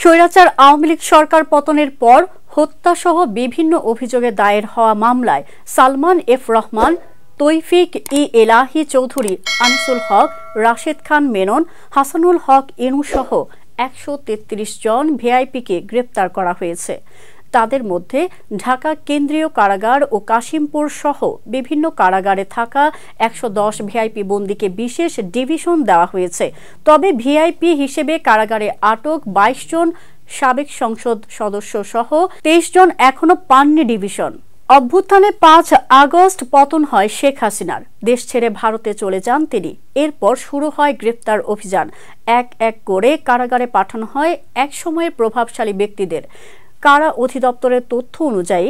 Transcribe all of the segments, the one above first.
স্বৈরাচার আওয়ামী লীগ সরকার পতনের পর হত্যাসহ বিভিন্ন অভিযোগে দায়ের হওয়া মামলায় সালমান এফ রহমান, তৌফিক ই এলাহি চৌধুরী, আনিসুল হক, রাশেদ খান মেনন, হাসানুল হক ইনু সহ ১৩৩ জন ভিআইপিকে গ্রেপ্তার করা হয়েছে। তাদের মধ্যে ঢাকা কেন্দ্রীয় কারাগার ও কাশিমপুর সহ বিভিন্ন কারাগারে থাকা ১১০ ভিআইপি বন্দীকে বিশেষ ডিভিশন দেওয়া হয়েছে। তবে ভিআইপি হিসেবে কারাগারে আটক ২২ জন সাবেক সংসদ সদস্য সহ ২৩ জন এখনো পাননি ডিভিশন। অভ্যুত্থানে ৫ আগস্ট পতন হয় শেখ হাসিনার। দেশ ছেড়ে ভারতে চলে যান তিনি। এরপর শুরু হয় গ্রেপ্তার অভিযান। এক এক করে কারাগারে পাঠানো হয় একসময়ের প্রভাবশালী ব্যক্তিদের। কারা অধিদপ্তরের তথ্য অনুযায়ী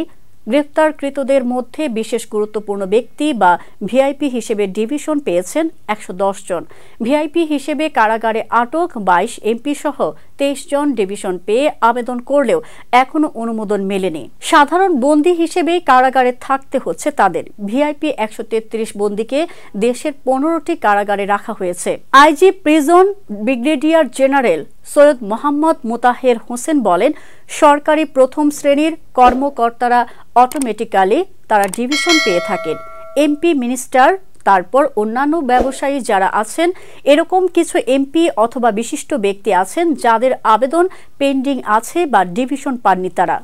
গ্রেপ্তারকৃতদের মধ্যে বিশেষ গুরুত্বপূর্ণ ব্যক্তি বা ভিআইপি হিসেবে ডিভিশন পেয়েছেন ১১০ জন। ভিআইপি হিসেবে কারাগারে আটক ২২ এমপি সহ ২৩ জন ডিভিশন পেয়ে আবেদন করলেও এখনো অনুমোদন মেলেনি। সাধারণ বন্দী হিসেবেই কারাগারে থাকতে হচ্ছে তাদের। ভিআইপি ১৩৩ বন্দীকে দেশের ১৫টি কারাগারে রাখা হয়েছে। IG prison brigadier general Syed Mohammad Motaher Hossain বলেন, সরকারি প্রথম শ্রেণীর কর্মকর্তারা অটোমেটিক্যালি তারা ডিভিশন পেয়ে থাকেন। এমপি, মিনিস্টার, তারপর অন্যান্য ব্যবসায়ী যারা আছেন, এরকম কিছু এমপি অথবা বিশিষ্ট ব্যক্তি আছেন যাদের আবেদন পেন্ডিং আছে বা ডিভিশন পাননি তারা।